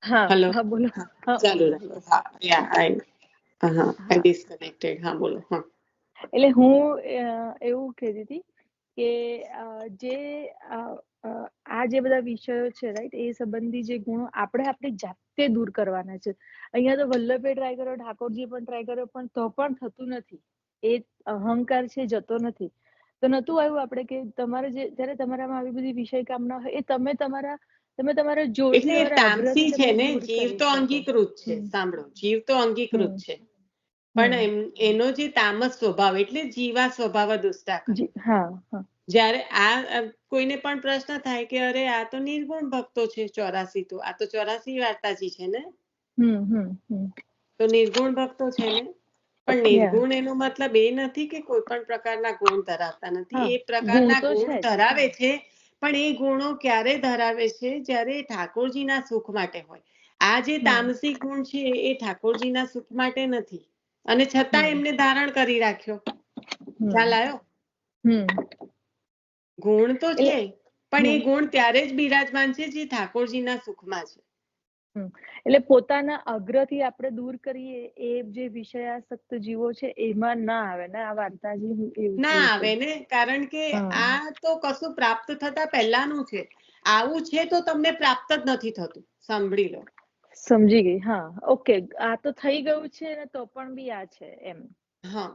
હા હેલો, હા બોલો. હા, હા ચાલુ બોલો રાખો. બોલો. હા, આઈ હા ડિસ્કનેક્ટેડ. હા, બોલો. હા, એટલે હું એવું કહેતી હતી કે જે અ, અ, આ જે બધા વિષયો છે રાઈટ, એ સંબંધી જે ગુણો આપણે આપણી જાતે દૂર કરવાના છે. અહીંયા તો વલ્લભે ટ્રાય કર્યો, ઠાકોરજી પણ ટ્રાય કર્યો, પણ તો પણ થતું નથી. એ અહંકાર છે જતો નથી. તો નતું આવ્યું આપણે કે તમારે જ્યારે તમારામાં આવી બધી વિષય કામના હોય, એ તમે તમારા જોરથી, એટલે તમારા તામસી આગ્રહથી છે તમે ને, દૂર જીવ કરી તો શકો. અંગીકૃત છે. સાંભળો, જીવ તો અંગીકૃત હમ છે, પણ હમ એનો જે તામસ સ્વભાવ એટલે જીવા સ્વભાવ દુષ્ટા કરે. હા હા જ્યારે આ કોઈને પણ પ્રશ્ન થાય કે અરે આ તો નિર્ગુણ ભક્તો છે 84, તો આ તો 84 વાર્તાજી છે ને, હમ તો નિર્ગુણ ભક્તો છે ને. પણ યા નિર્ગુણ એનો મતલબ એ નથી કે કોઈ પણ પ્રકારના ગુણ ધરાવતા નથી. હા એ ગુણ પ્રકારના તો ગુણ છે જ. ધરાવે છે, પણ એ ગુણો ક્યારે ધરાવે છે? જ્યારે ઠાકોરજીના સુખ માટે હોય. આ જે તામસિક ગુણ છે એ ઠાકોરજીના સુખ માટે નથી, અને છતાં એમને ધારણ કરી રાખ્યો. ખ્યાલ આવ્યો? ગુણ તો એટલે છે, પણ એ ગુણ ત્યારે જ બિરાજમાન છે જે ઠાકોરજીના સુખમાં છે. એટલે પોતાના આગ્રહથી આપણે દૂર કરીએ, એ જે વિષયાસક્ત જીવો છે એમાં ના આવે ને આ વાર્તાજી. એવું ના કહું આવે છું. ને, કારણ કે આ તો કશું પ્રાપ્ત થતા પહેલાનું છે. આવું છે તો તમને પ્રાપ્ત જ નથી થતું. સાંભળી લો. સમજી ગઈ. હા, ઓકે. આ તો થઈ ગયું છે ને, તો પણ બી આ છે એમ. હા,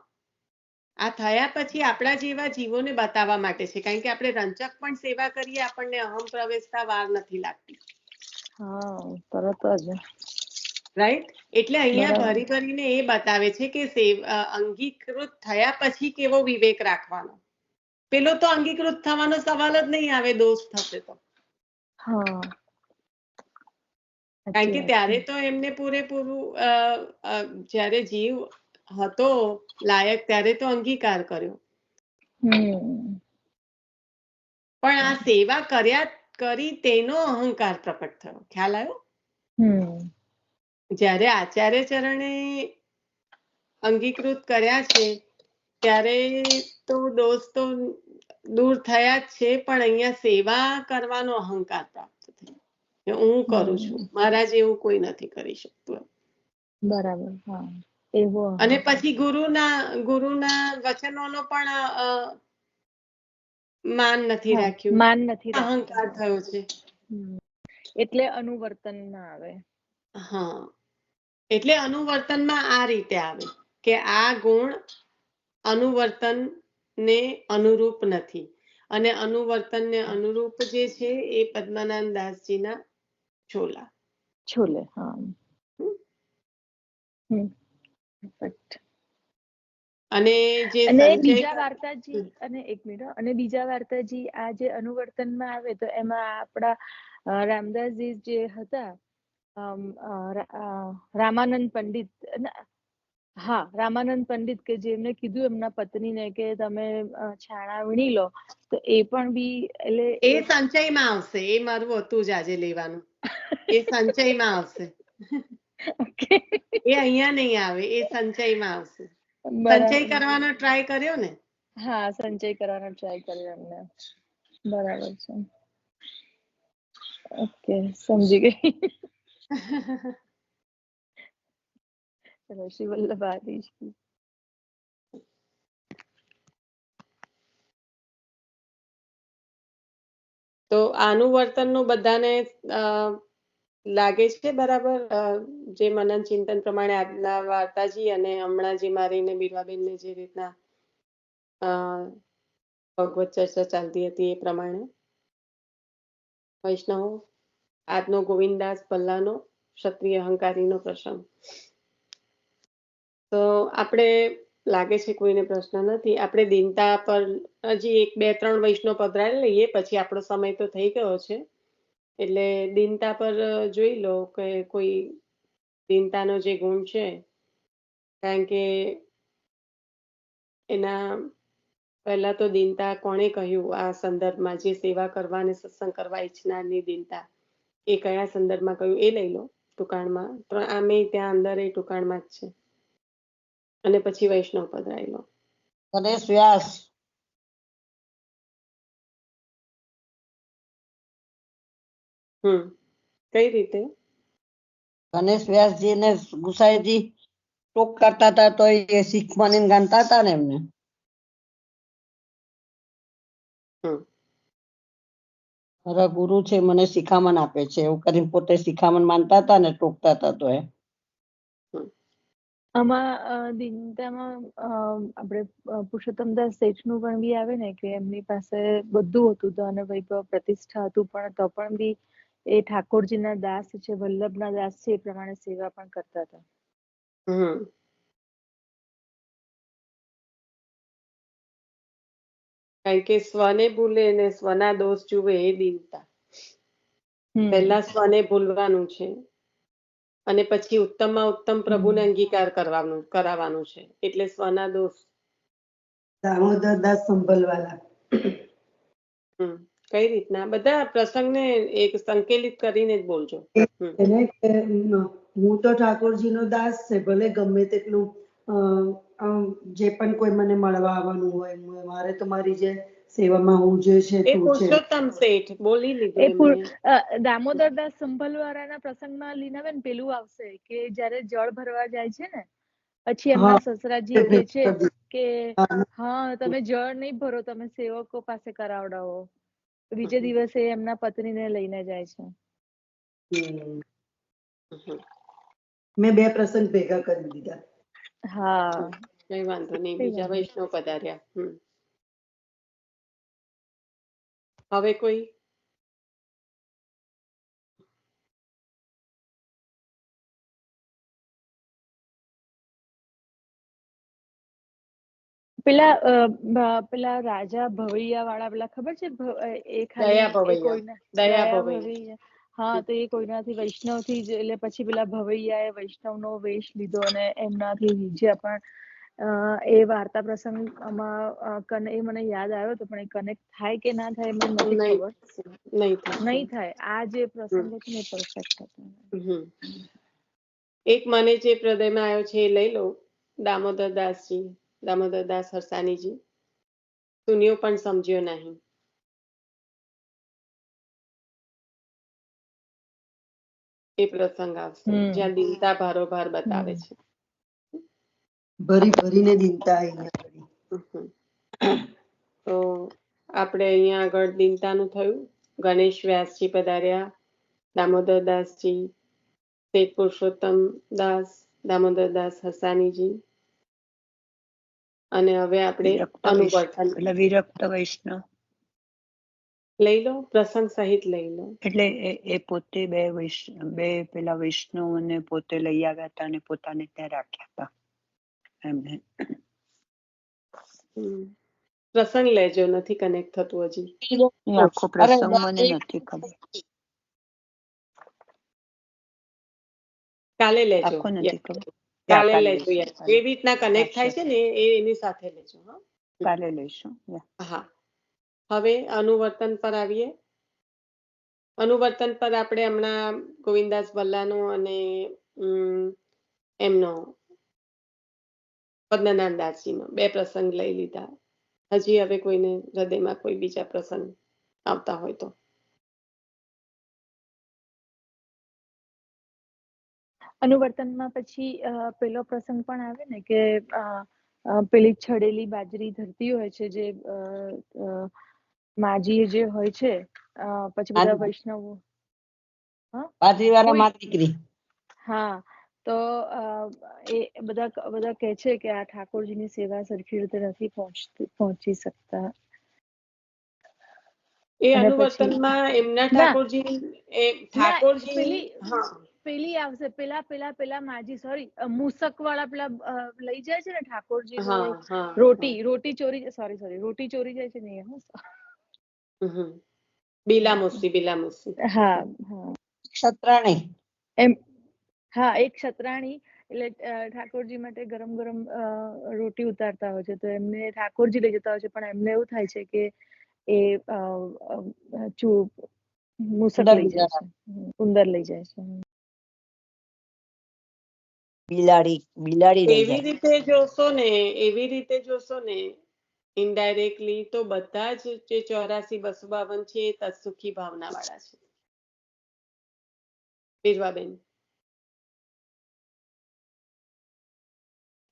આ થયા પછી આપણા જેવા જીવોને બતાવવા માટે છે, કારણ કે આપણે રંચક પણ સેવા કરીએ, આપણને અહમ પ્રવેશતા વાર નથી લાગતી. હા, તરત જ. રાઈટ. એટલે અહીંયા બરાબર. ભરી ભરીને એ બતાવે છે કે અંગીકૃત થયા પછી કેવો વિવેક રાખવાનો. પેલો તો અંગીકૃત થવાનો સવાલ જ નહીં આવે, દોષ થશે તો. હા, કારણ સાચી કે વાત છે. ત્યારે તો એમને પૂરેપૂરું જ્યારે જીવ હતો લાયક, ત્યારે તો અંગીકાર કર્યો. પણ આ સેવા કરી તેનો અહંકાર પ્રકટ થયો. ખ્યાલ આવ્યો? જ્યારે આચાર્ય ચરણે અંગીકૃત કર્યા છે, ત્યારે તો દોષ તો દૂર થયા જ છે, પણ અહીંયા સેવા કરવાનો અહંકાર પ્રાપ્ત થયો. હું કરું છું, મારા જેવું કોઈ નથી કરી શકતું. બરાબર. હા, એવો અને અહંકાર. પછી ગુરુના વચનોનો પણ માન નથી રાખ્યું, માન નથી રાખતા. અહંકાર થયો છે. એટલે અનુવર્તન ના આવે. હા, એટલે અનુવર્તનમાં આ રીતે આવે કે આ ગુણ અનુવર્તનને અનુરૂપ નથી, અને અનુવર્તનને અનુરૂપ જે છે એ પદ્મનાભ દાસજીના છોલે. હા. અને જે અને સંચય બીજા વાર્તાજી, અને એક મિનિટ, અને બીજા વાર્તાજી આ જે અનુવર્તનમાં આવે, તો એમાં આપણા રામદાસજી જે હતા, રામાનંદ પંડિત. હા, રામાનંદ પંડિત, કે જેમને કીધું એમના પત્નીને કે તમે છાણા વીણી લો, તો એ પણ બી એટલે એ સંચયમાં આવશે. એ મારું હતું જ આજે લેવાનું. એ સંચયમાં આવશે. એ અહીંયા નહીં આવે, એ સંચયમાં આવશે. સંચય બરાબર. કરવાનો ટ્રાય કર્યો ને? હા, સંચય કરવાનો ટ્રાય કર્યો એમને. બરાબર છે. ઓકે, સમજી ગઈ. શ્રી વલ્લભ આદિશ. તો આનું વર્તનનું બધાને લાગે છે બરાબર? જે મનન ચિંતન પ્રમાણે આજના વાર્તાજી અને હમણાં જે મારીને બીરવાબેનને જે રીતના ભગવત ચર્ચા ચાલતી હતી એ પ્રમાણે વૈષ્ણવો, આજનો ગોવિંદાસ ભલ્લાનો ક્ષત્રિય અહંકારીનો પ્રસંગ. તો આપણે લાગે છે કોઈને પ્રશ્ન નથી. આપણે દીનતા પર હજી 1-2-3 વૈષ્ણવ પધરાવી લઈએ, પછી આપણો સમય તો થઈ ગયો છે. એટલે દીનતા પર જોઈ લો કે કોઈ દીનતાનો જે ગુણ છે, કારણ કે એના પહેલા તો દીનતા કોણે કહ્યું આ સંદર્ભમાં, જે સેવા કરવા અને સત્સંગ કરવા ઈચ્છનારની દીનતા, એ કયા સંદર્ભમાં કહ્યું એ લઈ લો ટૂંકાણમાં. આમે ત્યાં અંદર એ ટૂંકાણમાં જ છે. અને પછી વૈષ્ણવ પધરાઈ લો. ગણેશ વ્યાસ. કઈ રીતે? ગણેશ વ્યાસજી ને ગુસાઈજી ટોક કરતા હતા તો એ શીખ માનીને ગાતા હતા ને એમને. મારા ગુરુ છે મને શિખામણ આપે છે એવું કરીને પોતે શિખામણ માનતા હતા ને ટોકતા હતા તો એ. આમાં દિનતામાં આપણે પુરુષોત્તમદાસ શેઠનું પણ બી આવે ને કે એમની પાસે બધું હતું ધન વૈભવ પ્રતિષ્ઠા હતું પણ તો પણ બી એ ઠાકોરજીના દાસ છે વલ્લભના દાસ છે એ પ્રમાણે સેવા પણ કરતા હતા. કારણ કે સ્વને ભૂલે ને સ્વના દોષ જુએ એ દીનતા. પહેલા સ્વને ભૂલવાનું છે અને પછી ઉત્તમમાં ઉત્તમ પ્રભુને અંગીકાર કરાવવાનું છે એટલે સ્વના દોષ. દામોદરદાસ સંભલવાલા. કઈ રીતના બધા પ્રસંગને એક સંકેલિત કરીને જ બોલજો. હું તો ઠાકોરજીનો દાસ છે ભલે ગમે તેટલું જે પણ કોઈ મને મળવા આવવાનું હોય મારે તો મારી જે સેવામાં હું જે છે એ પુરુષોત્તમ શેઠ બોલી લીધું. દામોદરદાસ સંભલવાળાના પ્રસંગમાં લીનાબેન પેલું આવશે કે જ્યારે જળ ભરવા જાય છે ને પછી એમના સસરાજી કે છે કે હા તમે જળ નહીં ભરો તમે સેવકો પાસે કરાવડાવો. બીજે દિવસે એમના પત્નીને લઈને જાય છે. મેં બે પ્રસંગ ભેગા કરી દીધા. હા કઈ વાંધો નહીં. બીજા વૈષ્ણવ પધાર્યા. હવે કોઈ પેલા રાજા ભવૈયા વાળા પેલા ખબર છે એ ખાલી દયા ભવૈયા. હા તો એ કોઈનાથી વૈષ્ણવથી જ એટલે પછી પેલા ભવૈયાએ વૈષ્ણવનો વેશ લીધો અને એમનાથી વિજયા પણ એ વાર્તા પ્રસંગ આમાં એ મને યાદ આવ્યો હતો પણ એ કનેક્ટ થાય કે ના થાય મને નથી ખબર. નહીં થાય. આ જે પ્રસંગો છે ને પરફેક્ટ હતો. એક મને જે હૃદયમાં આવ્યો છે એ લઈ લો. દામોદરદાસ હરસાણીજી. સુન્યો પણ સમજ્યો નહીં. એ પ્રસંગ આવશે જ્યાં દીનતા ભારોભાર બતાવે છે. ભરી ભરીને દીનતા અહીંયા. તો આપણે અહીંયા આગળ દીનતાનું થયું. ગણેશ વ્યાસજી પધાર્યા. દામોદરદાસજી, શેઠ પુરુષોત્તમ દાસ, દામોદરદાસ હરસાણીજી અને હવે આપણે અનુવર્તન વિરક્ત વૈષ્ણવ લઈ લો. પ્રસંગ સહિત લઈ લો. એટલે એ પોતે બે પેલા વૈષ્ણવને પોતે લઈ આવ્યા હતા અને પોતાને ત્યાં રાખ્યા હતા એમને. પ્રસંગ લેજો. નથી કનેક્ટ થતું હજી. આખો પ્રસંગ મને નથી ખબર. કાલે લેજો. કાલે લેજો. એવી રીતના કનેક્ટ થાય છે ને એની સાથે લેજો. કાલે લઈશું. હા. હવે અનુવર્તન પર આવીએ. અનુવર્તન પર આપણે હમણાં ગોવિંદાસ ભલ્લાનો અને એમનો પદ્મનાભદાસજીનો બે પ્રસંગ લઈ લીધા. હજી હવે કોઈને હૃદયમાં કોઈ બીજા પ્રસંગ આવતા હોય તો. અનુવર્તનમાં પછી પેલો પ્રસંગ પણ આવે ને કે પેલી છડેલી બાજરી ધરતી હોય છે જે માજી જે હોય છે પછી બધા વૈષ્ણવો હા તો એ બધા કહે છે કે આ ઠાકોરજીની સેવા સરખી રીતે નથી પહોંચી શકતા. એ અનુવર્તનમાં એમના ઠાકોરજી પેલી આવશે પેલા માજી સોરી મૂસક વાળા પેલા લઈ જાય છે ને ઠાકોરજી રોટી ચોરી રોટી ચોરી જાય છે ને બિલામુસી હા ક્ષત્રાણી એમ હા એક ક્ષત્રાણી એટલે ઠાકોરજી માટે ગરમ ગરમ રોટી ઉતારતા હોય છે તો એમને ઠાકોરજી લઈ જતા હોય છે પણ એમને એવું થાય છે કે એ મૂસક લઈ જાય છે ઉંદર લઈ જાય છે. બિલાડી એવી રીતે જોશો ને ઇનડાયરેક્ટલી તો બધા જ જે 84-252 છે એ તત્સુખી ભાવના વાળા છે. બીરવાબેન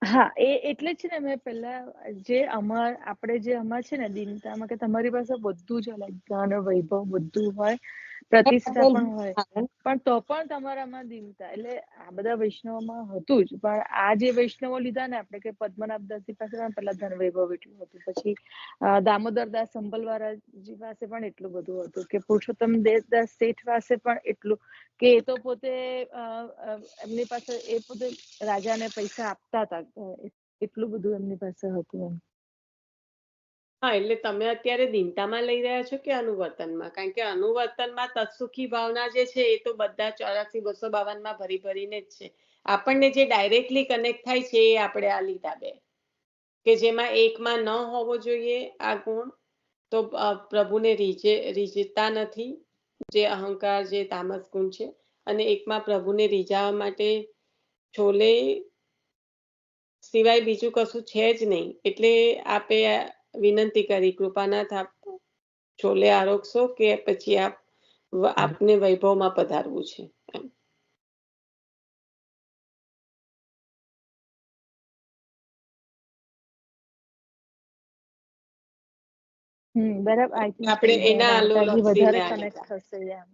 હા, એટલે જ છે ને મેં પહેલા જે આપણે જે અમાર છે ને દિનતામાં કે તમારી પાસે બધું જ અલગ ધન વૈભવ બધું હોય, પ્રતિષ્ઠા પણ હોય, પણ તો પણ તમારામાં દિનતા એટલે આ બધા વૈષ્ણવમાં હતું જ, પણ આ જે વૈષ્ણવો લીધા ને આપણે કે પદ્મનાભદાસજી પાસે પેલા ધન વૈભવ એટલું હતું, પછી દામોદરદાસ સંભલવાળાજી પાસે પણ એટલું બધું હતું, કે પુરુષોત્તમ દેવદાસ શેઠ પાસે પણ એટલું, કે એ તો પોતે એમની પાસે એ પોતે રાજાને પૈસા આપતા હતા, એટલું બધું એમની પાસે હતું એમ. હા, એટલે તમે અત્યારે દિનતામાં લઈ રહ્યા છો કે અનુવર્તનમાં? કારણ કે અનુવર્તનમાં તત્સુખી ભાવના જે છે એ તો બધા 84-252 માં ભરી ભરીને જ છે. આપણને જે ડાયરેક્ટલી કનેક્ટ થાય છે એ આપણે આ લીધા બે, કે જેમાં એકમાં ન હોવો જોઈએ આ ગુણ, તો પ્રભુને રીઝતા નથી, જે અહંકાર જે તામસ ગુણ છે, અને એકમાં પ્રભુને રીઝાવા માટે છોલે સિવાય બીજું કશું છે જ નહીં, એટલે આપે વિનંતી કરી, કૃપાનાથ આપ છોલે આરોગશો કે પછી આપને વૈભવમાં પધારવું છે એમ. બરાબર. આઈ થિંક આપણે એના માતાજી અનુલક્ષીને વધારે આ કનેક્ટ લીધા. થશે એમ.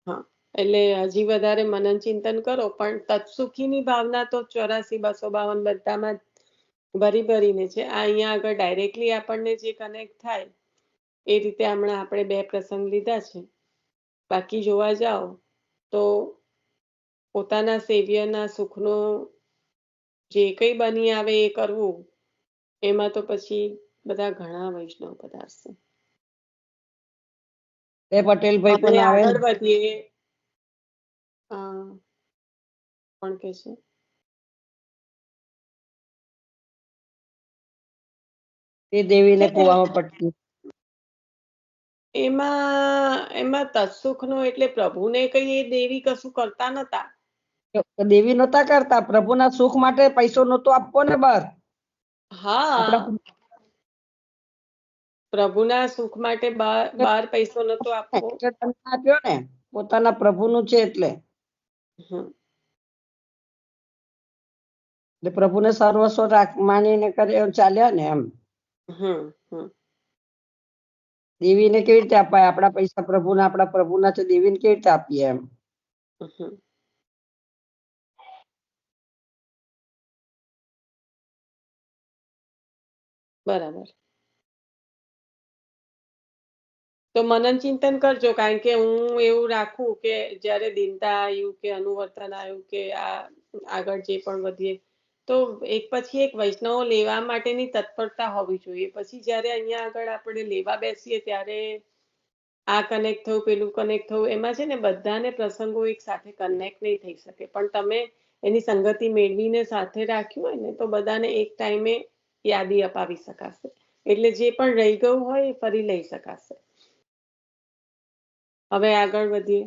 હા, એટલે હજી વધારે મનન ચિંતન કરો, પણ તત્સુખીની ભાવના તો 84-252 બધામાં ભરી ભરીને છે. આ અહીંયા આગળ ડાયરેક્ટલી આપણને જે કનેક્ટ થાય એ રીતે હમણાં આપણે બે પ્રસંગ લીધા છે. બાકી જોવા જાઓ તો પોતાના સેવ્યના સુખનો જે કઈ બની આવે એ કરવું, એમાં તો પછી બધા ઘણા વૈષ્ણવ પધારશે. પટેલભાઈ આપણે પણ આવે આગળ વધીએ. કોણ કે છે? તે દેવીને કુવામાં પટકી. એમાં તત્સુખનો એટલે પ્રભુને કઈ એ દેવી કશું કરતા નતા. દેવી નહોતા કરતા, પ્રભુના સુખ માટે પૈસો નહોતો આપવો ને બસ. હા, પ્રભુના સુખ માટે બાર પૈસો નતો આપવો. આપ્યો ને પોતાના પ્રભુનું છે એટલે પ્રભુને સર્વસ્વ માનીને કરે ચાલ્યા ને એમ. દેવીને કેવી રીતે અપાય? આપણા પૈસા આપણા પ્રભુના છે, દેવીને કેવી રીતે આપીએ એમ. બરાબર. તો મનન ચિંતન કરજો, કારણ કે હું એવું રાખું કે જ્યારે દિનતા આવ્યું કે અનુવર્તન આવ્યું કે આ આગળ જે પણ વધીએ, તો એક પછી એક વૈષ્ણવો લેવા માટેની તત્પરતા હોવી જોઈએ. પછી જ્યારે અહીંયા આગળ આપણે લેવા બેસીએ ત્યારે આ કનેક્ટ થયું, પેલું કનેક્ટ થયું, એમાં છે ને બધાને પ્રસંગો એક સાથે કનેક્ટ નહીં થઈ શકે, પણ તમે એની સંગતિ મેળવીને સાથે રાખ્યું હોય ને તો બધાને એક ટાઈમે યાદી અપાવી શકાશે. એટલે જે પણ રહી ગયું હોય એ ફરી લઈ શકાશે. હવે આગળ વધીએ.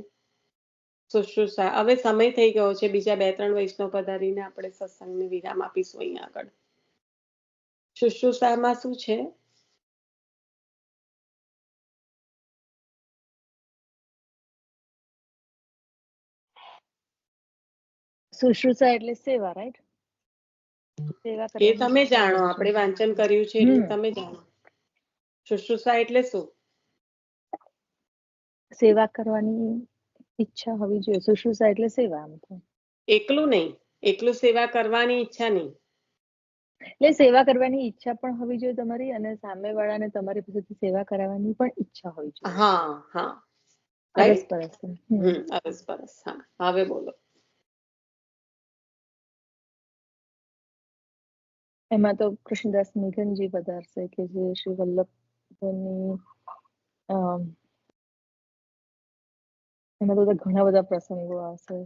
શુશ્રુષા. હવે સમય થઈ ગયો છે, બીજા 2-3 વૈષ્ણવ પધારીને આપણે સત્સંગને વિરામ આપીશું. અહીંયા આગળ શુશ્રુષામાં શું છે? શુશ્રુષા એટલે સેવા, રાઈટ? સેવા એ કરવાની તમે ઈચ્છા જાણો, હોય છે. આપણે વાંચન કર્યું છે એટલે તમે જાણો. શુશ્રુષા એટલે શું? સેવા કરવાની ઈચ્છા હોવી જોઈએ. શુશ્રુષા એટલે સેવા. આમ તો એકલું નહીં, એકલું સેવા કરવાની ઈચ્છા નહીં. એટલે સેવા કરવાની ઈચ્છા પણ હોવી જોઈએ તમારી, અને સામેવાળાને તમારી પાસેથી સેવા કરાવવાની પણ ઈચ્છા હોવી જોઈએ. હા, અરસપરસ. અરસપરસ. હા, હવે બોલો. એમાં તો કૃષ્ણદાસ મેઘનજી પધારશે, કે જે શ્રી વલ્લભની એમાં તો ઘણા બધા પ્રસંગો આવશે.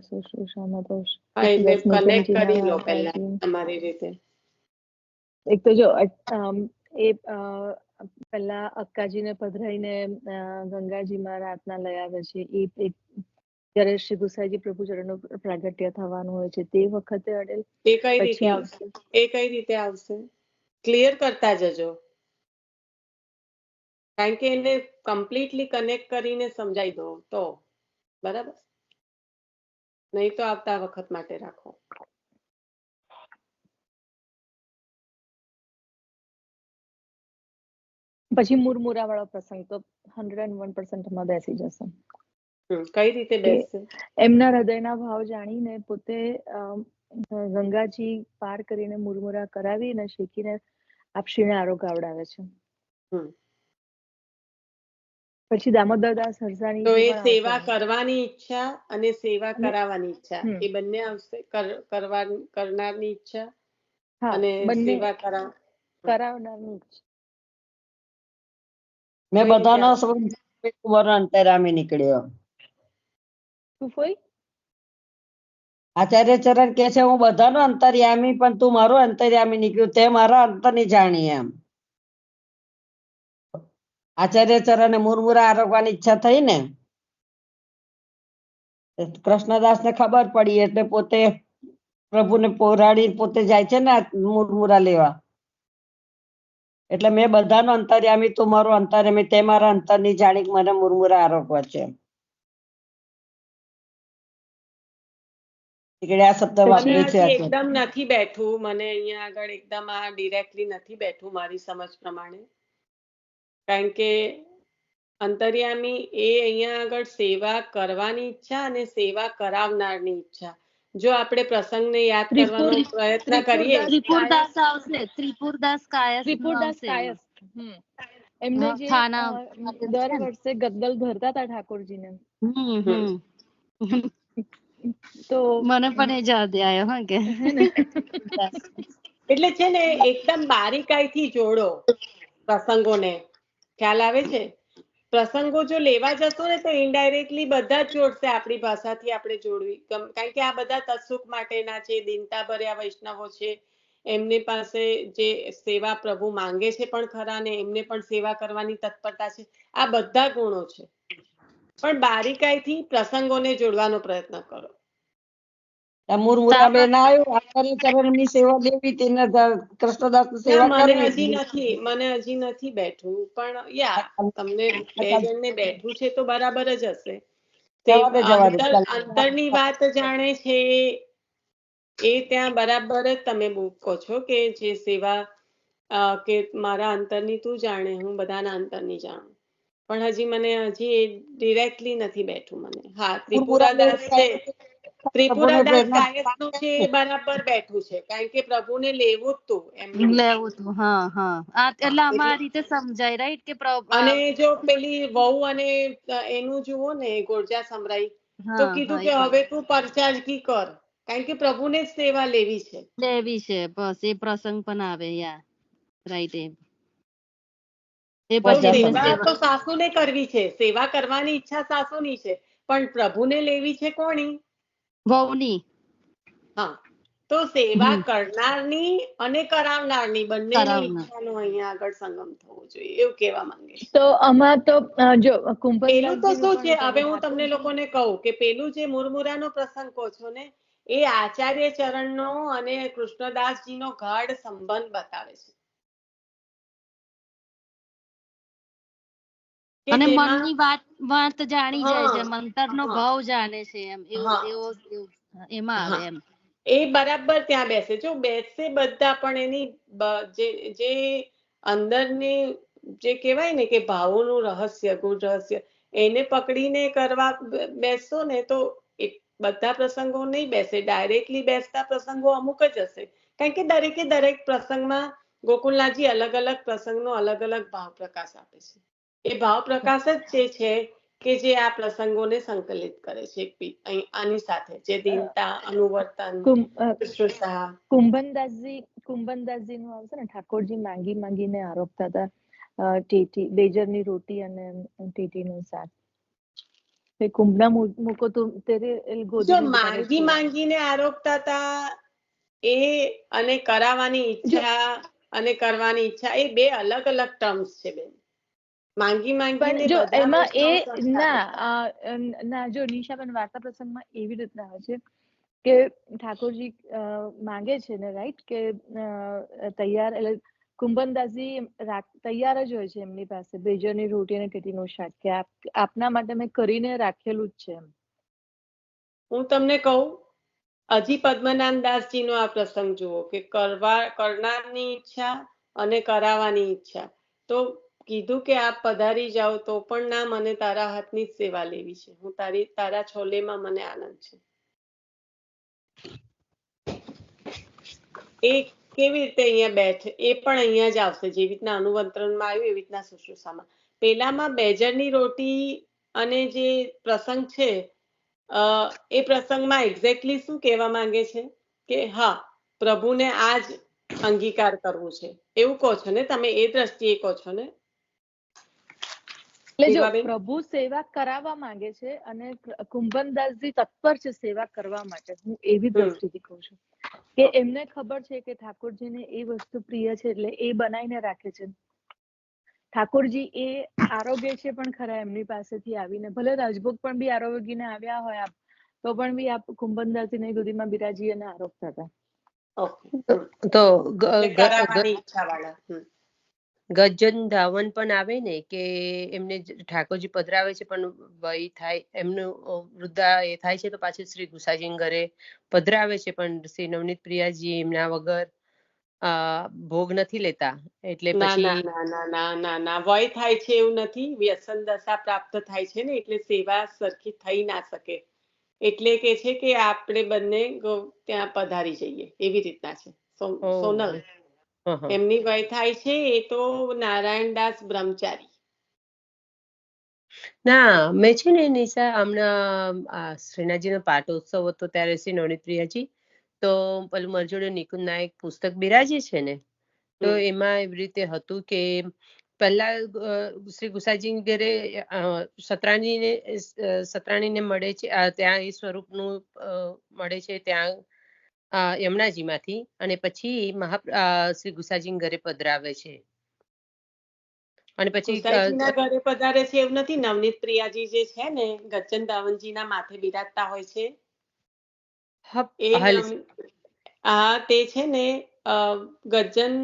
શુશ્રુષામાં તો એટલે કૃષ્ણદાસ કનેક્ટ કરી લો મેઘનજીના પહેલા તમારી રીતે. એક તો જો એ પેલા અક્કાજીને પધરાઈને ગંગાજીમાં રાતના લઈ આવે છે. એ જ્યારે શ્રી ગુસાઈજી પ્રભુ ચરણનું પ્રાગટ્ય થવાનું હોય છે તે વખતે અડેલ. એ કઈ રીતે આવશે? ક્લિયર કરતા જજો, કારણ કે એને કમ્પ્લીટલી કનેક્ટ કરીને સમજાઈ દો તો બરાબર. નહીં તો આવતા વખત માટે રાખો. પછી મુરમુરા વાળો પ્રસંગ તો 101% માં બેસી જશે કઈ રીતે કે બેસશે? એમના હૃદયના ભાવ જાણીને પોતે ગંગાજી પાર કરીને મુરમુરા કરાવીને શેકીને આપશીને આરોગ આવડાવે છે. પછી દામોદરદાસ હરસાણી તો એ સેવા કરવાની ઈચ્છા અને સેવા કરાવવાની ઈચ્છા એ બંને આવશે. કરનારની ઈચ્છા અને સેવા કરાવનારની ઈચ્છા. મેં બધાનો મારો અંતર્યામી નીકળ્યો. તું ફોઈ આચાર્ય ચરણ કે છે હું બધાનો અંતર્યામી પણ તું મારો અંતર્યામી નીકળ્યું તે મારા અંતરની જાણી એમ. આચાર્ય ચરણને મુરમુરા આરોગવાની ઈચ્છા થઈ ને કૃષ્ણદાસ ને ખબર પડી એટલે પોતે પ્રભુને પોરાડી પોતે જાય છે ને મુરમુરા લેવા. એટલે મેં બધાનો અંતર્યામી તું મારો અંતર્યામી તે મારા અંતરની જાણી મને મુરમુરા આરોગવા છે. આ શબ્દ વાપરે છે. એકદમ નથી બેઠું મને અહીંયા આગળ એકદમ આ ડિરેક્ટલી નથી બેઠું મારી સમજ પ્રમાણે. કારણ કે અંતર્યામી એ અહીંયા આગળ સેવા કરવાની ઈચ્છા અને સેવા કરાવનારની ઈચ્છા. જો આપણે પ્રસંગને યાદ કરવાનો પ્રયત્ન કરીએ ત્રિપુરદાસ આવશે. ત્રિપુરદાસ કાયસ્થ એમને જે દર વર્ષે ગદ્દલ ધરતા હતા ઠાકોરજીને તો મને પણ એ યાદ આવ્યો હા કે એટલે છે ને એકદમ બારીકાઈથી જોડો પ્રસંગોને. ખ્યાલ આવે છે? પ્રસંગો જો લેવા જશો ને તો ઇનડાયરેક્ટલી બધા જ જોડશે. આપણી ભાષાથી આપણે જોડવી, કારણ કે આ બધા તત્સુખ માટેના છે, દીનતા ભર્યા વૈષ્ણવો છે. એમની પાસે જે સેવા પ્રભુ માંગે છે પણ ખરા ને એમને પણ સેવા કરવાની તત્પરતા છે. આ બધા ગુણો છે. પણ બારીકાઈથી પ્રસંગોને જોડવાનો પ્રયત્ન કરો. મુરમુરા બેન આવ્યું આચાર્ય ચરણની સેવા લેવી તેને કૃષ્ણદાસ સેવા કરવી. મને હજી નથી બેઠું પણ તમને બે જણને બેઠું છે તો બરાબર જ હશે. અંતરની વાત જાણે છે એ ત્યાં બરાબર જ તમે મૂકો છો કે જે સેવા કે મારા અંતરની તું જાણે હું બધાના અંતરની જાણું. પણ હજી ડિરેક્ટલી નથી બેઠું મને. હા, ત્રિપુરાદાસ છે. ત્રિપુરાદાસ કાયસ્થનું છે એ બરાબર બેઠું છે કારણ કે પ્રભુને લેવું જ તું એમનું લેવું તું. એટલે અમારી રીતે સમજાય રાઈટ કે અને જો પેલી વહુ અને એનું જુઓ ને ગોરજા સમરાઈ તો કીધું કે હવે તું પરચારકી કર કારણ કે પ્રભુને જ સેવા લેવી છે. બસ એ પ્રસંગ પણ આવે રાઈટ. સેવા તો સાસુને કરવી છે. સેવા કરવાની ઈચ્છા સાસુની છે પણ પ્રભુને લેવી છે કોની? વહુની. હા, તો સેવા કરનારની અને કરાવનારની બંનેની ઈચ્છાનો અહીંયા આગળ સંગમ થવો જોઈએ એવું કહેવા માંગે છે. તો આમાં તો જો પેલું તો શું છે, હવે હું તમને લોકોને કહું કે પેલું જે મુરમુરાનો પ્રસંગ કહો છો ને એ આચાર્ય ચરણનો અને કૃષ્ણદાસજીનો ગાઢ સંબંધ બતાવે છે. અને મનની વાત જાણી જાય છે, મંતરનો ભાવ જાણે છે એમ એમાં આવે એમ. એ બરાબર ત્યાં બેસે. જો બેસે બધા પણ એની જે અંદરની જે કહેવાય ને કે ભાવોનું રહસ્ય, ગૂઢ રહસ્ય એને પકડીને કરવા બેસશો ને તો બધા પ્રસંગો નહીં બેસે. ડાયરેક્ટલી બેસતા પ્રસંગો અમુક જ હશે કારણ કે દરેક પ્રસંગમાં ગોકુલનાથજી અલગ અલગ પ્રસંગનો અલગ અલગ ભાવ પ્રકાશ આપે છે. એ ભાવ પ્રકાશ જ છે કે જે આ પ્રસંગોને સંકલિત કરે છે આની સાથે જે દીનતા, અનુવર્તન, શુશ્રૂષા. કુંભનદાસજી નું આવશે ને ઠાકોરજી માંગીને આરોપતા હતા બેજરની રોટી અને ટેટીનું શાક. કુંભના મુકો તેરે જો માંગીને આરોપતા હતા એ અને કરાવવાની ઈચ્છા અને કરવાની ઈચ્છા એ બે અલગ અલગ ટર્મ્સ છે બેન. માંગીને જો બધા એમાં એ ના જો નિશાબેન વાર્તા પ્રસંગમાં એવી રીતના હોય છે કે ઠાકોરજી માંગે છે ને રાઈટ કે તૈયાર એટલે કુંભનદાસજી તૈયાર જ હોય છે એમની પાસે બેજરની રોટી અને ટેટીનું શાક કે આપના માટે મેં કરીને રાખેલું જ છે એમ. હું તમને કહું હજી પદ્મનાભદાસજીનો આ પ્રસંગ જુઓ કે કરનારની ઈચ્છા અને કરાવવાની ઈચ્છા. તો કીધું કે આપ પધારી જાઓ તો પણ ના, મને તારા હાથની જ સેવા લેવી છે, હું તારા છોલેમાં મને આનંદ છે. એ કેવી રીતે અહીંયા બેઠે, એ પણ અહીંયા જ આવશે, જેવી રીતના અનુવંતરણમાં આવ્યું એવી રીતના શુશ્રૂષામાં. પેલામાં બેજરની રોટી અને જે પ્રસંગ છે, એ પ્રસંગમાં એક્ઝેક્ટલી શું કહેવા માંગે છે કે હા, પ્રભુને આ જ અંગીકાર કરવું છે, એવું કહો છો ને તમે? એ દ્રષ્ટિએ કહો છો ને? એટલે જો દેવાબેન? પ્રભુ સેવા કરાવવા માંગે છે અને કુંભનદાસજી તત્પર છે સેવા કરવા માટે. હું એવી દ્રષ્ટિથી કહું છું કે એમને ખબર છે કે ઠાકોરજીને એ વસ્તુ પ્રિય છે એટલે એ બનાવીને રાખે છે. ઠાકોરજી એ આરોગ્ય છે પણ ખરા એમની પાસેથી આવીને, ભલે રાજભોગ પણ બી આરોગીને આવ્યા હોય આપ, તો પણ બી આપ કુંભનદાસજીની ગોદીમાં બિરાજી અને આરોગતા હતા. તો એટલે કરાવવાની ઈચ્છાવાળા. ગજન ધાવન પણ આવે ને કે એમને ઠાકોરજી પધરાવે છે પણ વય થાય એમનું વૃદ્ધા એ થાય છે તો પાછું શ્રી ગુસાજી ઘરે પધરાવે છે પણ શ્રી નવનીત પ્રિયાજી એમના વગર ભોગ નથી લેતા. એટલે ના પછી ના ના ના ના ના, વય થાય છે એવું નથી, વ્યસન દશા પ્રાપ્ત થાય છે ને, એટલે સેવા સરખી થઈ ના શકે, એટલે કે છે કે આપણે બંને ત્યાં પધારી જઈએ, એવી રીતના છે. સોનલ, એમની વય થાય છે એ તો નારાયણદાસ બ્રહ્મચારી. ના, મેં છે ને નિશા હમણાં શ્રીનાથજીનો પાટોત્સવ હતો ત્યારે શ્રી નવનીત પ્રિયાજી તો પેલું મારી જોડે નિકુંજ નાયક પુસ્તક બિરાજે છે ને, તો એમાં એવી રીતે હતું કે પહેલા શ્રી ગુસાજી ઘરે સતરાણીને મળે છે, ત્યાં એ સ્વરૂપનું મળે છે ત્યાં યમુનાજીમાંથી, અને પછી શ્રી ગુસાજી ઘરે પધરાવે છે. અને પછી ગુસાઈજીના ઘરે પધારે છે એવું નથી. નવનીત પ્રિયાજી જે છે ને ગજન દાવનજીના માથે બિરાજતા હોય છે, હા, તે છે ને ગજન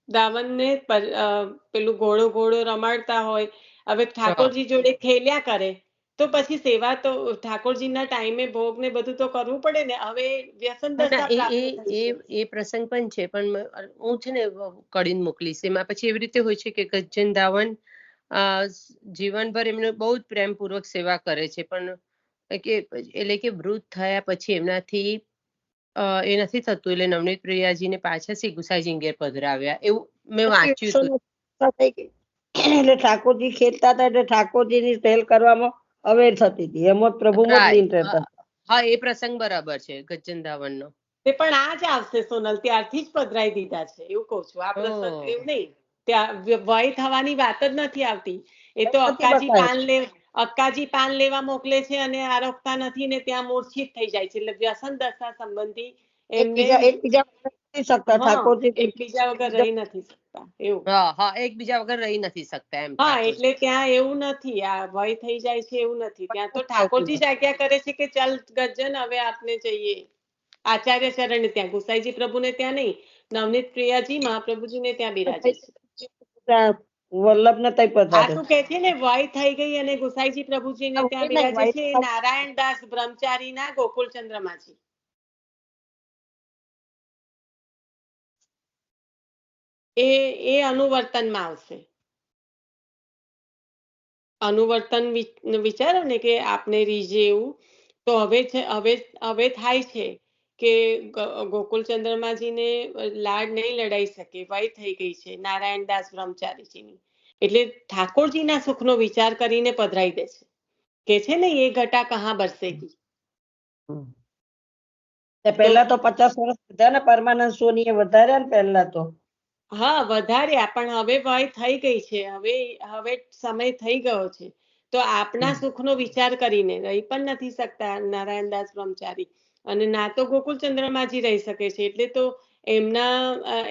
દાવનને પેલું ઘોડો ઘોડો રમાડતા હોય. હવે ઠાકોરજી જોડે ખેલ્યા કરે તો પછી સેવા તો ઠાકોરજીના ટાઈમે ભોગ ને બધું તો કરવું પડે ને. હવે વ્યસન દશા પ્રાપ્ત થઈ છે. એ પ્રસંગ પણ છે, પણ હું છે ને કડીને મોકલીશ. એમાં પછી એવી રીતે હોય છે કે ગજન ધાવન જીવનભર એમને બહુ જ પ્રેમપૂર્વક સેવા કરે છે, પણ એટલે કે વૃદ્ધ થયા પછી એમનાથી એ નથી થતું, એટલે નવનીત પ્રિયાજીને પાછા શ્રી ગુસાઈજી ઘેર પધરાવ્યા એવું મેં વાંચ્યું હતું. એટલે ઠાકોરજી ખેલતા હતા એટલે ઠાકોરજીની સેલ કરવામાં અવેર થતી હતી, એમાં પ્રભુમાં જ લીન રહેતા. હા, એ પ્રસંગ બરાબર છે ગજન ધાવનનો. તે પણ આ જ આવશે સોનલ, ત્યારથી જ પધરાઈ દીધા છે એવું કઉ છું. આ પ્રસંગ એવું નહીં, ત્યાં વય થવાની વાત જ નથી આવતી. એ તો અક્કાજી પાન લેવા મોકલે છે અને આરોગતા નથી ને ત્યાં મૂર્છિત થઈ જાય છે, એટલે વ્યસન દશા સંબંધી એમને એકબીજા વગર રહી નથી શકતા એવું. એકબીજા વગર રહી નથી શકતા એમ. હા, એટલે ત્યાં એવું નથી, આ વય થઈ જાય છે એવું નથી. ત્યાં તો ઠાકોરજી જ આજ્ઞા કરે છે કે ચાલ ગજન હવે આપને જઈએ. આચાર્ય ચરણ ને ત્યાં, ગુસાઈજી પ્રભુને ત્યાં નહીં, નવનીત પ્રિયાજી મહાપ્રભુજીને ત્યાં બિરાજે છે. વલ્લભ ને તઈ આ તું કે છે ને વય થઈ ગઈ અને ગુસાઈજી પ્રભુજીને ત્યાં બિરાજે છે, નારાયણદાસ બ્રહ્મચારી ના ગોકુળચંદ્રમાજી. એ અનુવર્તનમાં આવશે. અનુવર્તન વિચારો ને કે આપને રીઝે એવું, તો હવે થાય છે કે ગોકુળચંદ્રમાજીને લાડ નહીં લડાઈ શકે, વય થઈ ગઈ છે નારાયણદાસ બ્રહ્મચારીજીની, એટલે ઠાકોરજીના સુખનો વિચાર કરીને પધરાઈ દે છે. કે છે ને એ ઘટા કહા બરસેગી. પહેલા તો 50 વર્ષ થયા ને પરમાનંદ સોની વધાર્યા ને પહેલા તો. હા, વધાર્યા, પણ હવે વય થઈ ગઈ છે, હવે સમય થઈ ગયો છે, તો આપના સુખનો વિચાર કરીને રહી પણ નથી શકતા નારાયણદાસ બ્રહ્મચારી, અને ના તો ગોકુળચંદ્રમાજી રહી શકે છે, એટલે તો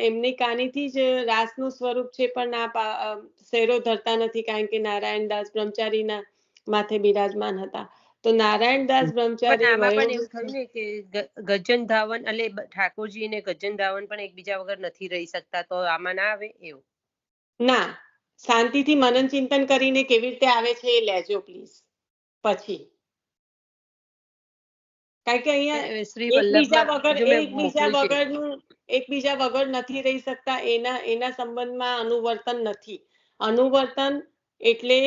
એમની કાનીથી જ રાસનું સ્વરૂપ છે પણ આ શેરો ધરતા નથી, કારણ કે નારાયણદાસ બ્રહ્મચારીના માથે બિરાજમાન હતા. તો નારાયણદાસ બ્રહ્મચારી પણ એવું થયું ને કે ગજન ધાવન એટલે ઠાકોરજી અને ગજન ધાવન પણ એકબીજા વગર નથી રહી શકતા, તો આમાં ના આવે એવું? ના, શાંતિથી મનન ચિંતન કરીને કેવી રીતે આવે છે એ લેજો પ્લીઝ પછી, કારણ કે અહીંયા એકબીજા વગર નથી રહી શકતા, એના સંબંધમાં અનુવર્તન નથી. અનુવર્તન એટલે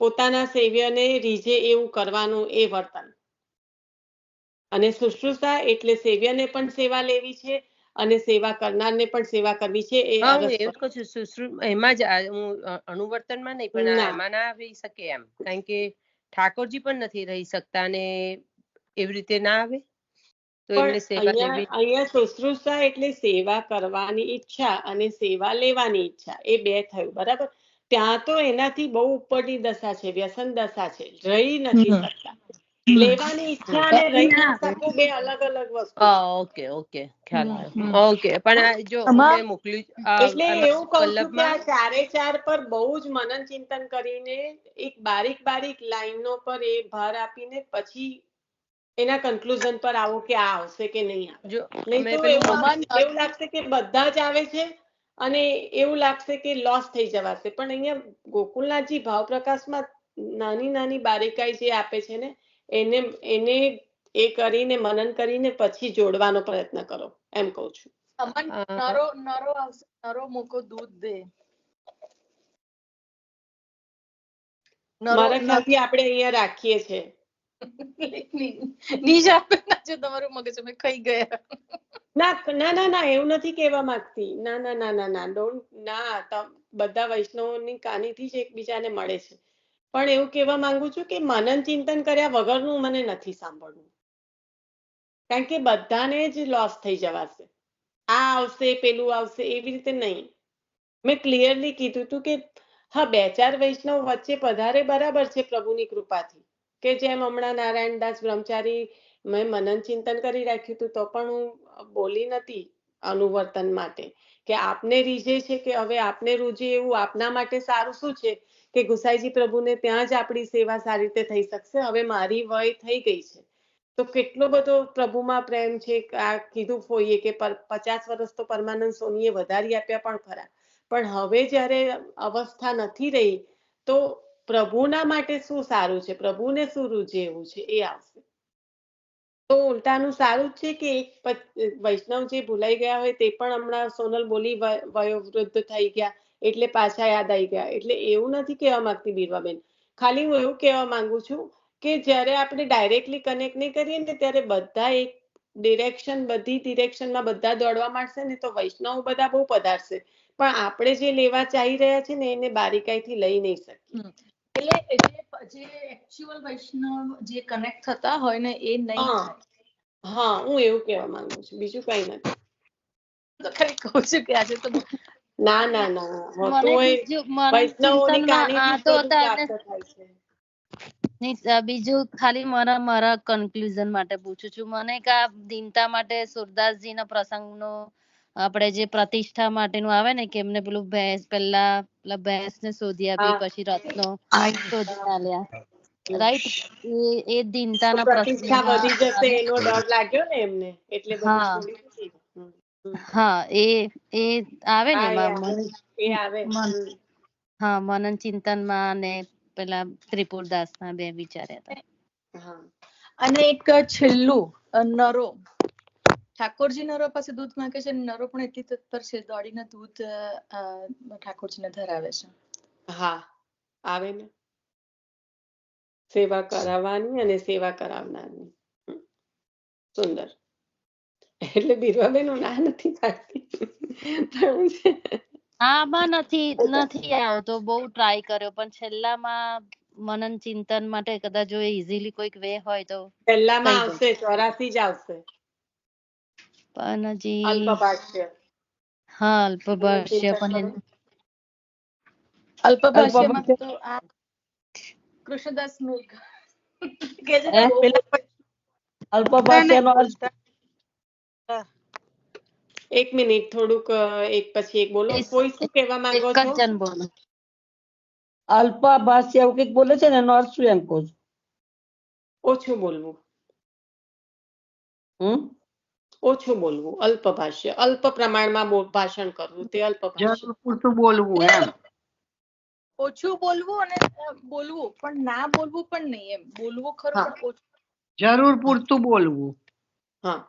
પોતાના સેવ્યને રીઝે એવું કરવાનું એ વર્તન, અને શુશ્રુષા એટલે સેવ્યને પણ સેવા લેવી છે અને સેવા કરનારને પણ સેવા કરવી છે. એ હા, હું એવું જ અરસપરસ. કહું છું. એમાં જ હું અનુવર્તનમાં નહીં, પણ ના. એમાં ના રહી શકે એમ, કારણ કે ઠાકોરજી પણ નથી રહી શકતા અને એવી રીતે ના આવે તો એમને પણ સેવા અહીંયા લેવી. અહીંયા શુશ્રુષા એટલે સેવા કરવાની ઈચ્છા અને સેવા લેવાની ઈચ્છા, એ બે થયું, બરાબર. ત્યાં તો એનાથી બહુ ઉપરની દશા છે, વ્યસન દશા છે, રહી નથી શકતા. લેવાની ઈચ્છા અને રહી ન શકવું બે અલગ અલગ વસ્તુ છે. ઓકે ઓકે, ખ્યાલ આવ્યો. ઓકે, પણ આ જો મેં મોકલ્યું એટલે એવું કઉ છું કે આ ચારે ચાર પર બહુ જ મનન ચિંતન કરીને એક બારીક બારીક લાઈનો પર એ ભાર આપીને પછી એના કન્ક્લુઝન પર આવો કે આ આવશે કે નહીં આવે. જો નહીં મેં તો પેલું એવું લાગશે કે બધા જ આવે છે અને એવું લાગશે કે લોસ થઈ જવાશે. પણ અહીંયા ગોકુલનાથજી ભાવ પ્રકાશમાં નાની નાની બારીકાઈ જે આપે છે ને, એને એને એ કરીને મનન કરીને પછી જોડવાનો પ્રયત્ન કરો, એમ કઉ છું. નરો આવશે, નરો મૂકો દૂધ દે. મારા ખ્યાલથી આપણે અહીંયા રાખીએ છીએ. તમારું મગજ અમે ખાઈ ગયા. ના ના ના ના, એવું નથી કહેવા માંગતી. ના ના ના ના ના, ડોન્ટ ના. બધા વૈષ્ણવોની કાનીથી જ એકબીજાને મળે છે. પણ એવું કહેવા માંગુ છું કે મનન ચિંતન કર્યા વગરનું મને નથી સાંભળવું, કારણ કે બધાને જ લોસ થઈ જવાશે. આ આવશે પેલું આવશે એવી રીતે નહીં. મેં ક્લિયરલી કીધું હતું કે હા, બે ચાર વૈષ્ણવ વચ્ચે પધારે બરાબર છે પ્રભુની કૃપાથી, કે જેમ હમણાં નારાયણદાસ બ્રહ્મચારી મેં મનન ચિંતન કરી રાખ્યું હતું તો પણ હું બોલી નથી અનુવર્તન માટે, કે આપને રીઝે છે કે હવે આપને રૂજે એવું આપના માટે સારું શું છે કે ગુસાઈજી પ્રભુને ત્યાં જ આપણી સેવા સારી રીતે થઈ શકશે. હવે મારી વય થઈ ગઈ છે તો કેટલો બધો પ્રભુમાં પ્રેમ છે. આ કીધું ફોઈએ કે 50 વર્ષ તો પરમાનંદ સોનીએ વધારી આપ્યા પણ ખરા, પણ હવે જ્યારે અવસ્થા નથી રહી તો પ્રભુના માટે શું સારું છે, પ્રભુને શું રૂજે એવું છે એ આવશે. તો ઉલટાનું સારું જ છે કે એક વૈષ્ણવ જે ભૂલાઈ ગયા હોય તે પણ હમણાં સોનલ બોલી વયોવૃદ્ધ થઈ ગયા એટલે પાછા યાદ આવી ગયા. એટલે એવું નથી કહેવા માંગતી બીરવાબેન, ખાલી હું એવું કહેવા માંગુ છું કે જ્યારે આપણે ડાયરેક્ટલી કનેક્ટ નહીં કરીએ ને ત્યારે બધા એક બધી ડિરેક્શનમાં બધા દોડવા માંડશે ને તો વૈષ્ણવ બધા બહુ પધારશે, પણ આપણે જે લેવા ચાહી રહ્યા છે ને એને બારીકાઈથી લઈ નહીં શકીએ. એટલે જે એકચ્યુઅલ વૈષ્ણવ જે કનેક્ટ થતા હોય ને એ નહીં થાય. હા, હું એવું કહેવા માંગુ છું, બીજું કઈ નથી. તો ખાલી કહું છું કે આજે તો ના ના ના, હોતું મને હોય બીજું મનન વૈષ્ણવોની ચિંતનમાં કાનીથી તો બધું તમને પ્રાપ્ત થાય છે. બીજું ખાલી મારા કન્ક્લુઝન માટે પૂછું છું. મને કે આ દીનતા માટે સુરદાસજી ના પ્રસંગનો આપણે જે પ્રતિષ્ઠા માટેનું આવે ને કે એમને પેલું પેલા ભેંસ ને શોધી આપી, પછી રત્નો શોધી આલ્યા, રાઈટ? એ દીનતાના પ્રતિષ્ઠા પ્રસંગમાં વધી જશે એનો ડર લાગ્યો ને એમને, એટલે બધું હા છોડી દીધું. હા, એ આવે ને એ આવે. હા, મનન ચિંતનમાં ને પેલા ત્રિપુરદાસ ના બે વિચાર્યા હતા. અને એક છેલ્લું નરો, ઠાકોરજી નરો પાસે દૂધ માંગે છે, નરો પણ એટલી તત્પર છે, દોડીને દૂધ ઠાકોરજીને ધરાવે છે. હા, આવે ને, સેવા કરાવવાની અને સેવા કરાવનારની. સુંદર. એટલે બીરવાબેન હું ના નથી પાડતી, આમાં નથી આવતો, બહુ ટ્રાય કર્યો પણ છેલ્લામાં મનન ચિંતન માટે કદાચ જો ઇઝીલી કોઈક વે હોય તો પહેલામાં કહી દઉં. આવશે, 84 જ આવશે. પણ હજી અલ્પભાષ્ય. હા, અલ્પભાષ્ય પણ અલ્પભાષ્યમાં તો આ કૃષ્ણદાસ મુર્ખ કે છે ને અલ્પભાષ્યનો અર્થ એક મિનિટ, થોડુંક એક પછી એક બોલો. કોઈ શું કહેવા માંગો એક છો? જ જણ બોલો. અલ્પભાષ્ય એવું કંઈક બોલે છે ને એનો અર્થ શું એમ કહું છું? ઓછું બોલવું. ઓછું બોલવું, અલ્પભાષ્ય. અલ્પ પ્રમાણમાં ભાષણ કરવું, તે અલ્પભાષ્ય. પૂરતું બોલવું એમ. ઓછું બોલવું અને બોલવું પણ ના બોલવું પણ નહીં, એમ બોલવું ખરું પણ ઓછું. જરૂર પૂરતું બોલવું. હા,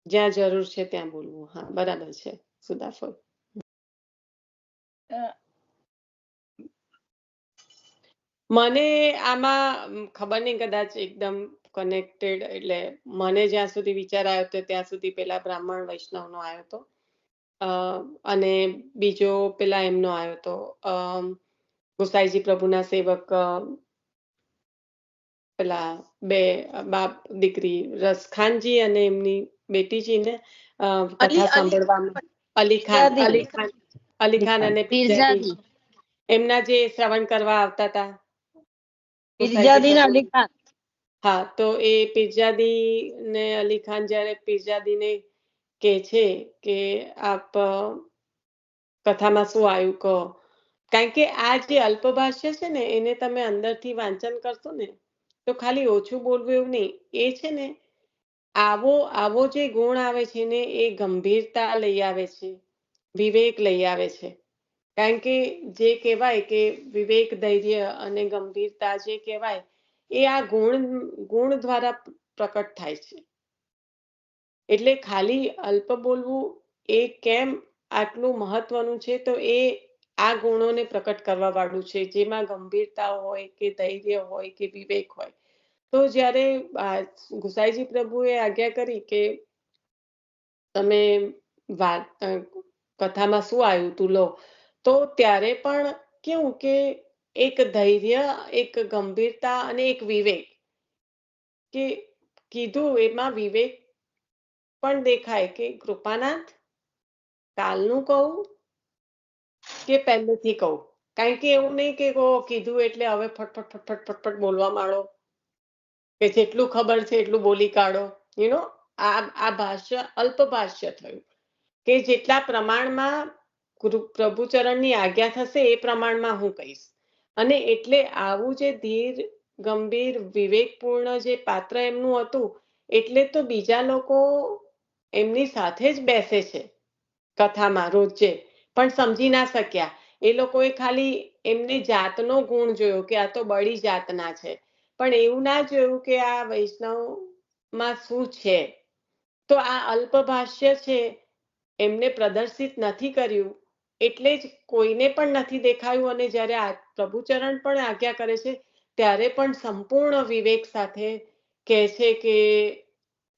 જ્યાં જરૂર છે ત્યાં બોલવું. હા, બરાબર છે સુદાફળ. મને આમાં ખબર નહીં, કદાચ એકદમ કનેક્ટેડ, એટલે મને જ્યાં સુધી વિચાર આવ્યો હતો ત્યાં સુધી પેલા બ્રાહ્મણ વૈષ્ણવનો આવ્યો હતો, અને બીજો પેલા એમનો આવ્યો હતો, ગુસાઈજી પ્રભુના સેવક, પેલા બે બાપ દીકરી રસખાનજી અને એમની બેટીજીને કથા સાંભળવામાં, અલી ખાન અને પીરજાદી, એમના જે શ્રવણ કરવા આવતા હતા. હા, તો એ પીરજાદી ને અલી ખાન જયારે પીરજાદી ને કે છે કે આપ કથામાં શું આવ્યું કહો, કારણ કે આ જે અલ્પભાષ્ય છે ને એને તમે અંદરથી વાંચન કરશો ને તો ખાલી ઓછું બોલવું એવું નહીં, એ છે ને આવો જે ગુણ આવે છે ને એ ગંભીરતા લઈ આવે છે, વિવેક લઈ આવે છે. કારણ કે જે કહેવાય કે વિવેક, ધૈર્ય અને ગંભીરતા જે કહેવાય એ આ ગુણ દ્વારા પ્રકટ થાય છે. એટલે ખાલી અલ્પ બોલવું એ કેમ આટલું મહત્વનું છે, તો એ આ ગુણોને પ્રકટ કરવા વાળું છે, જેમાં ગંભીરતા હોય કે ધૈર્ય હોય કે વિવેક હોય. તો જ્યારે ગુસાઈજી પ્રભુએ આજ્ઞા કરી કે તમે કથામાં શું આવ્યું તું લો, તો ત્યારે પણ કેવું કે એક ધૈર્ય, એક ગંભીરતા અને એક વિવેક, કે કીધું એમાં વિવેક પણ દેખાય કે કૃપાનાથ કાલનું કહું કે પહેલેથી કહું. કારણ કે એવું નહીં કે કીધું એટલે હવે ફટફટ બોલવા માંડો, કે જેટલું ખબર છે એટલું બોલી કાઢો. આ ભાષ્ય અલ્પ ભાષ્ય થયું, કે જેટલા પ્રમાણમાં પ્રભુચરણની આજ્ઞા થશે એ પ્રમાણમાં હું કહીશ. અને એટલે આવું જે ધીર, ગંભીર, વિવેકપૂર્ણ જે પાત્ર એમનું હતું, એટલે તો બીજા લોકો એમની સાથે જ બેસે છે કથામાં રોજે, પણ સમજી ના શક્યા. એ લોકોએ ખાલી એમની જાતનો ગુણ જોયો કે આ તો બળી જાતના છે, પણ એવું ના જોયું કે આ વૈષ્ણવમાં શું છે. તો આ અલ્પભાષ્ય છે એમને પ્રદર્શિત નથી કર્યું, એટલે જ કોઈને પણ નથી દેખાયું. અને જ્યારે પ્રભુચરણ પણ આજ્ઞા કરે છે ત્યારે પણ સંપૂર્ણ વિવેક સાથે કહે છે કે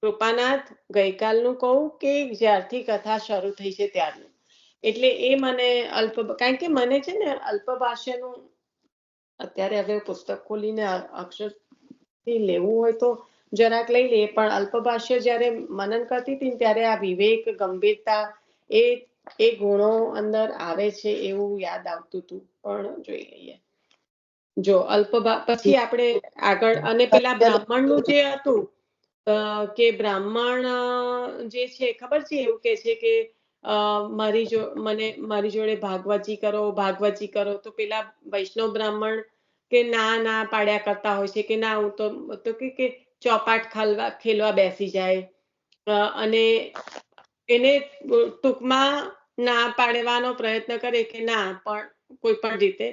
કૃપાનાથ ગઈકાલનું કહું કે જ્યારથી કથા શરૂ થઈ છે ત્યારનું. એટલે એ મને કારણ કે મને છે ને અલ્પભાષ્યનું અત્યારે હવે પુસ્તક ખોલીને અક્ષરથી લેવું હોય તો જરાક લઈ લઈએ, પણ અલ્પભાષ્ય જ્યારે મનન કરતી હતી ત્યારે આ વિવેક, ગંભીરતા એ ગુણો અંદર આવે છે એવું યાદ આવતું હતું. પણ જોઈ લઈએ. જો પછી આપણે આગળ, અને પેલા બ્રાહ્મણનું જે હતું કે બ્રાહ્મણ જે છે ખબર છે, એવું કે છે કે મારી જોડે ભાગવતજી કરો. તો પેલા વૈષ્ણવ બ્રાહ્મણ કે ના પાડ્યા કરતા હોય છે કે ના, હું તો કે ચોપાટ ખેલવા બેસી જાય, અને એને ટૂંકમાં ના પાડવાનો પ્રયત્ન કરે કે ના, પણ કોઈ પણ રીતે.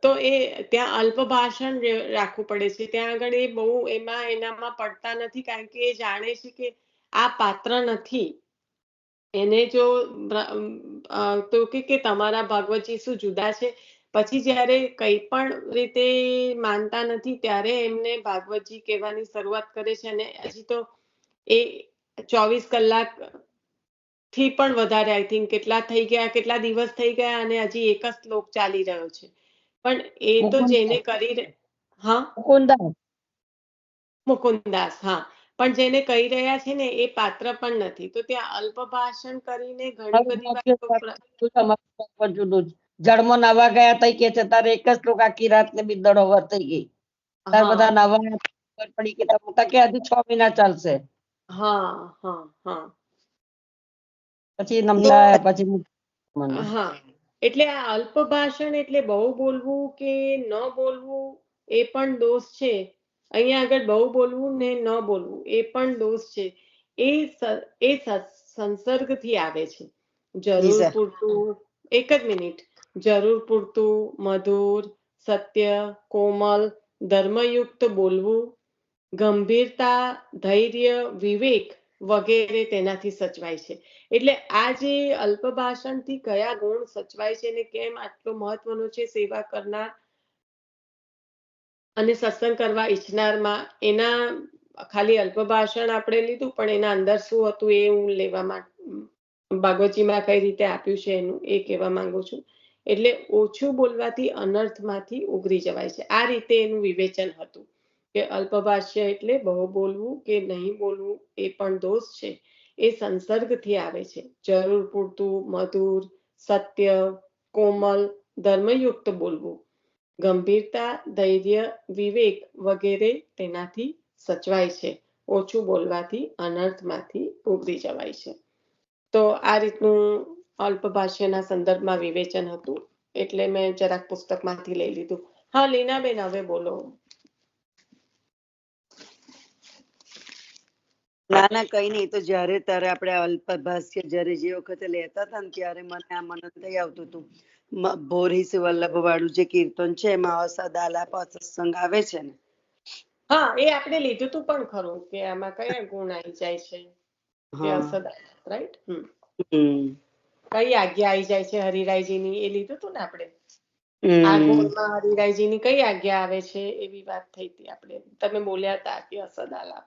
તો એ ત્યાં અલ્પ ભાષણ રાખવું પડે છે. ત્યાં આગળ એ બહુ એનામાં પડતા નથી, કારણ કે એ જાણે છે કે આ પાત્ર નથી. એને જો તો કે તમારા ભાગવતજી શું જુદા છે. પછી જ્યારે કઈ પણ રીતે માનતા નથી ત્યારે એમને ભાગવતજી કહેવાની શરૂઆત કરે છે. અને હજી તો એ 24 કલાક થી પણ વધારે, આઈ થિંક કેટલા દિવસ થઈ ગયા અને હજી એક જ શ્લોક ચાલી રહ્યો છે. પણ એ તો જેને કરી, હા, મુકુંદાસ, હા, પણ જેને કહી રહ્યા છે ને એ પાત્ર પણ નથી. તો ત્યાં અલ્પ ભાષણ કરીને ઘણી બધી જુદું જળમાં નાવા ગયા તઈ કે છે તારે એક જ શ્લોક આખી રાત ને બિદડો વર્તાઈ ગઈ. તાર બધા નાવા પડી કે હજુ 6 મહિના ચાલશે. પછી નમલા પછી હા, એટલે આ અલ્પ ભાષણ એટલે બહુ બોલવું કે ન બોલવું એ પણ દોષ છે. અહીંયા આગળ બહુ બોલવું ને ન બોલવું એ પણ દોષ છે. એ સંસર્ગથી આવે છે. જરૂર પૂરતું, એક જ મિનિટ, જરૂર પૂરતું મધુર, સત્ય, કોમલ, ધર્મયુક્ત બોલવું, ગંભીરતા, ધૈર્ય, વિવેક વગેરે તેનાથી સચવાય છે. એટલે આ જે અલ્પ ભાષણથી કયા ગુણ સચવાય છે ને કેમ આટલો મહત્વનો છે સેવા કરનાર અને સત્સંગ કરવા ઈચ્છનારમાં, એના ખાલી અલ્પ ભાષણ આપણે લીધું પણ એના અંદર શું હતું એ હું લેવામાં ભાગવતજીમાં કઈ રીતે આપ્યું છે એનું એ કહેવા માંગુ છું. એટલે ઓછું બોલવાથી અનર્થમાંથી ઉગરી જવાય છે. આ રીતે એનું વિવેચન હતું કે અલ્પભાષ્ય એટલે બહુ બોલવું કે નહીં બોલવું એ પણ દોષ છે. એ સંસર્ગથી આવે છે. જરૂર પૂરતું મધુર, સત્ય, કોમલ, ધર્મયુક્ત બોલવું, ગંભીરતા, ધૈર્ય, વિવેક વગેરે તેનાથી સચવાય છે. ઓછું બોલવાથી અનર્થમાંથી ઉગરી જવાય છે. તો આ રીતનું અલ્પભાષ્યના સંદર્ભમાં વિવેચન હતું, એટલે મેં જરાક પુસ્તકમાંથી લઈ લીધું. હા લીનાબેન, હવે બોલો. ના ના કઈ નહીં. તો જયારે ત્યારે આપણે અલ્પભાષ્ય જયારે જે વખતે લેતા હતા ને ત્યારે મને આ મનન થઈ આવતું હતું. ભોરી વલ્લભ વાળું જે કીર્તન છે એમાં અસદાલાપ સત્સંગ આવે છે ને. હા, એ આપણે લીધું તું પણ ખરું કે આમાં કયા ગુણ આવી જાય છે કે અસદાલાપ, રાઈટ? કઈ આજ્ઞા આવી જાય છે હરિરાયજીની એ લીધું તું ને આપણે. આ ગુણમાં હરિરાયજીની કઈ આજ્ઞા આવે છે એવી વાત થઈ હતી આપણે. તમે બોલ્યા હતા કે અસદાલાપ.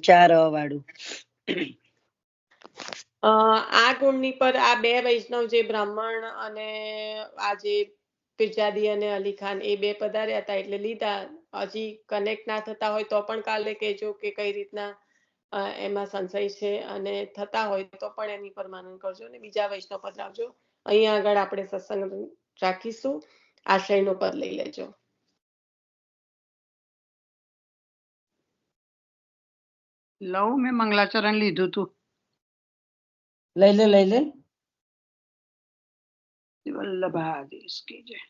4 વાળું. આ ગુણની પર આ બે વૈષ્ણવ જે બ્રાહ્મણ અને આ જે પીરજાદી અને અલી ખાન એ બે પધાર્યા હતા એટલે લીધા. હજી કનેક્ટ ના થતા હોય તો પણ કાલે કહેજો કે કઈ રીતના એમાં સંશય છે, અને થતા હોય તો પણ એની પર માનન કરજો અને બીજા વૈષ્ણવ પધરાવજો. અહીંયા આગળ આપણે સત્સંગ રાખીશું. આશ્રયનો પદ લઈ લેજો. લઉં, મેં મંગલાચરણ લીધું તું. લઈ લે. વલ્લભાધીશ કી જય.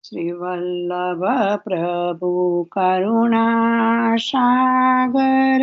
શ્રી વલ્લભ પ્રભુ કરુણા સાગર